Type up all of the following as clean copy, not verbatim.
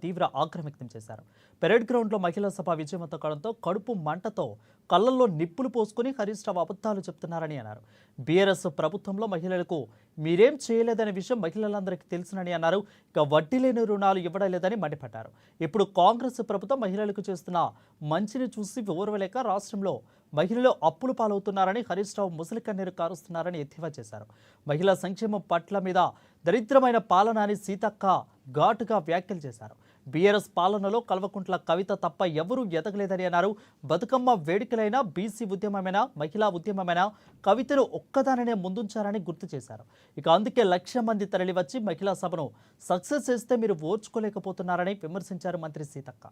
తీవ్ర ఆగ్రహం వ్యక్తం చేశారు. పెరేడ్ గ్రౌండ్ లో మహిళా సభ విజయవంతం కావడంతో కడుపు మంటతో కళ్ళల్లో నిప్పులు పోసుకుని హరీష్ రావు అబద్ధాలు చెప్తున్నారని అన్నారు. బీఆర్ఎస్ ప్రభుత్వంలో మహిళలకు మీరేం చేయలేదనే విషయం మహిళలందరికీ తెలుసునని అన్నారు. ఇక వడ్డీ లేని రుణాలు ఇవ్వడం లేదని మండిపడ్డారు. ఇప్పుడు కాంగ్రెస్ ప్రభుత్వం మహిళలకు చేస్తున్న మంచిని చూసి ఓర్వలేక రాష్ట్రంలో మహిళలు అప్పులు పాలవుతున్నారని, హరీష్ రావు ముసలి కన్నీరు కారుస్తున్నారని ఎద్దేవా చేశారు. మహిళా సంక్షేమం పట్ల మీద దరిద్రమైన పాలన అని సీతక్క ఘాటుగా వ్యాఖ్యలు చేశారు. బీఆర్ఎస్ పాలనలో కల్వకుంట్ల కవిత తప్ప ఎవరూ ఎదగలేదని అన్నారు. బతుకమ్మ వేడుకలైనా, బీసీ ఉద్యమమైనా, మహిళా ఉద్యమమైనా కవితను ఒక్కదాననే ముందుంచారని గుర్తు చేశారు. ఇక అందుకే 1,00,000 మంది తరలివచ్చి మహిళా సభను సక్సెస్ చేస్తే మీరు ఓర్చుకోలేకపోతున్నారని విమర్శించారు మంత్రి సీతక్క.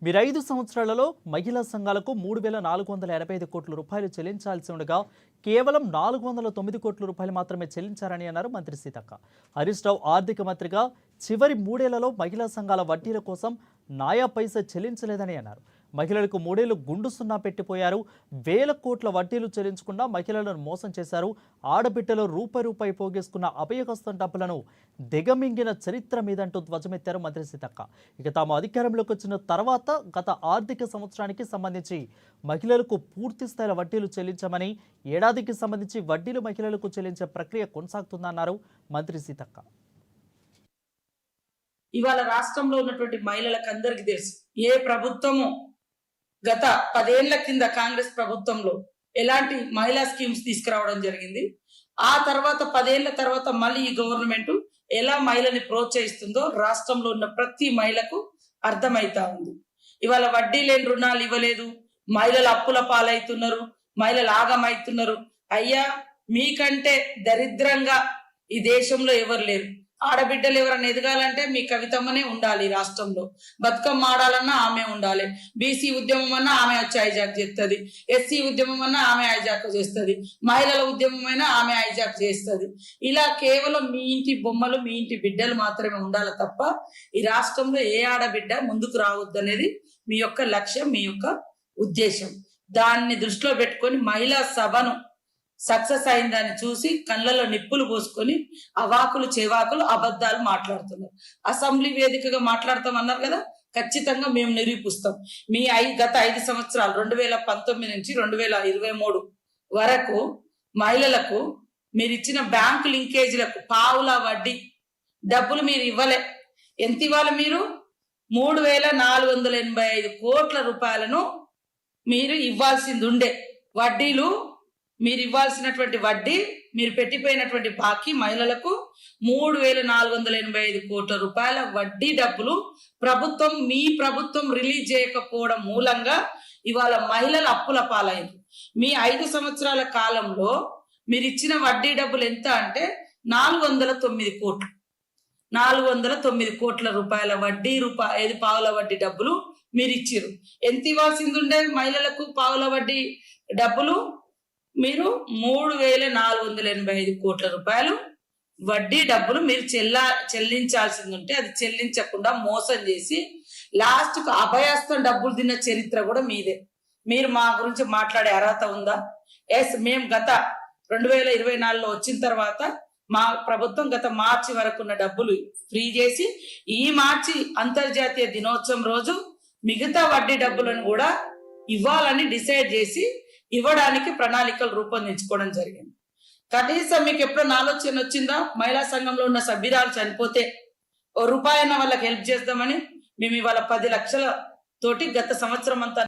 మీరు 5 సంవత్సరాలలో మహిళా సంఘాలకు 3,485 కోట్ల రూపాయలు చెల్లించాల్సి ఉండగా కేవలం 409 కోట్ల రూపాయలు మాత్రమే చెల్లించారని అన్నారు మంత్రి సీతక్క. హరీష్ రావు ఆర్థిక మంత్రిగా చివరి 3 ఏళ్లలో మహిళా సంఘాల వడ్డీల కోసం నాయా పైసా చెల్లించలేదని అన్నారు. మహిళలకు 3 ఏళ్లు గుండు సున్నా పెట్టిపోయారు. వేల కోట్ల వడ్డీలు చెల్లించకుండా మహిళలను మోసం చేశారు. ఆడబిడ్డలో రూపాయి పోగేసుకున్న అభయహస్తం డబ్బులను దిగమింగిన చరిత్ర మీదంటూ ధ్వజమెత్తారు మంత్రి సీతక్క. ఇక తాము అధికారంలోకి వచ్చిన తర్వాత గత ఆర్థిక సంవత్సరానికి సంబంధించి మహిళలకు పూర్తి స్థాయిలో వడ్డీలు చెల్లించామని, ఏడాదికి సంబంధించి వడ్డీలు మహిళలకు చెల్లించే ప్రక్రియ కొనసాగుతుందన్నారు మంత్రి సీతక్క. ఇవాళ రాష్ట్రంలో ఉన్నటువంటి మహిళలకు అందరికీ తెలుసు, ఏ ప్రభుత్వము గత 10 ఏళ్ల కింద కాంగ్రెస్ ప్రభుత్వంలో ఎలాంటి మహిళా స్కీమ్స్ తీసుకురావడం జరిగింది. ఆ తర్వాత 10 ఏళ్ల తర్వాత మళ్ళీ ఈ గవర్నమెంట్ ఎలా మహిళని ప్రోత్సహిస్తుందో రాష్ట్రంలో ఉన్న ప్రతి మహిళకు అర్థమైతా ఉంది. ఇవాళ వడ్డీ లేని రుణాలు ఇవ్వలేదు, మహిళలు అప్పుల పాలవుతున్నారు, మహిళలు ఆగమవుతున్నారు. అయ్యా, మీకంటే దరిద్రంగా ఈ దేశంలో ఎవరు లేరు. ఆడబిడ్డలు ఎవరన్నా ఎదగాలంటే మీ కవితమ్మనే ఉండాలి. రాష్ట్రంలో బతుకమ్మ ఆడాలన్నా ఆమె ఉండాలి. బీసీ ఉద్యమం అన్నా ఆమె వచ్చి హైజాక్ చేస్తుంది, ఎస్సీ ఉద్యమం అన్నా ఆమె హైజాక్ చేస్తుంది, మహిళల ఉద్యమం అయినా ఆమె హైజాక్ చేస్తుంది. ఇలా కేవలం మీ ఇంటి బొమ్మలు, మీ ఇంటి బిడ్డలు మాత్రమే ఉండాలి తప్ప ఈ రాష్ట్రంలో ఏ ఆడబిడ్డ ముందుకు రావద్దు అనేది మీ యొక్క లక్ష్యం, మీ యొక్క ఉద్దేశం. దాన్ని దృష్టిలో పెట్టుకొని మహిళా సభను సక్సెస్ అయిందని చూసి కళ్ళల్లో నిప్పులు పోసుకొని అవాకులు చెవాకులు అబద్ధాలు మాట్లాడుతున్నారు. అసెంబ్లీ వేదికగా మాట్లాడతాం అన్నారు కదా, ఖచ్చితంగా మేము నిరూపిస్తాం. మీ గత 5 సంవత్సరాలు 2019 నుంచి 2023 వరకు మహిళలకు మీరు ఇచ్చిన బ్యాంకు లింకేజీలకు పావుల వడ్డీ డబ్బులు మీరు ఇవ్వలే. ఎంత ఇవ్వాలి? మీరు 3,485 కోట్ల రూపాయలను మీరు ఇవ్వాల్సింది ఉండే. వడ్డీలు మీరు ఇవ్వాల్సినటువంటి వడ్డీ, మీరు పెట్టిపోయినటువంటి బాకీ మహిళలకు 3,485 కోట్ల రూపాయల వడ్డీ డబ్బులు ప్రభుత్వం, మీ ప్రభుత్వం రిలీజ్ చేయకపోవడం మూలంగా ఇవాళ మహిళలు అప్పుల పాలయ్యారు. మీ 5 సంవత్సరాల కాలంలో మీరు ఇచ్చిన వడ్డీ డబ్బులు ఎంత అంటే 409 కోట్లు. 409 కోట్ల రూపాయల వడ్డీ, పావుల వడ్డీ డబ్బులు మీరు ఇచ్చిర్రు. ఎంత ఇవ్వాల్సింది ఉండే మహిళలకు పావుల వడ్డీ డబ్బులు? మీరు 3,485 కోట్ల రూపాయలు వడ్డీ డబ్బులు మీరు చెల్లించాల్సింది ఉంటే అది చెల్లించకుండా మోసం చేసి లాస్ట్ కు అభయస్తం డబ్బులు తిన్న చరిత్ర కూడా మీదే. మీరు మా గురించి మాట్లాడే అర్హత ఉందా? ఎస్, మేము గత 2024లో వచ్చిన తర్వాత మా ప్రభుత్వం గత మార్చి వరకు ఉన్న డబ్బులు ఫ్రీ చేసి ఈ మార్చి అంతర్జాతీయ దినోత్సవం రోజు మిగతా వడ్డీ డబ్బులను కూడా ఇవ్వాలని డిసైడ్ చేసి ఇవ్వడానికి ప్రణాళికలు రూపొందించుకోవడం జరిగింది. కనీసం మీకు ఎప్పుడైనా ఆలోచన వచ్చిందా? మహిళా సంఘంలో ఉన్న సభ్యురాలు చనిపోతే ₹1 వాళ్ళకి హెల్ప్ చేద్దామని మేము ఇవాళ 10 లక్షల తోటి గత సంవత్సరం అంతా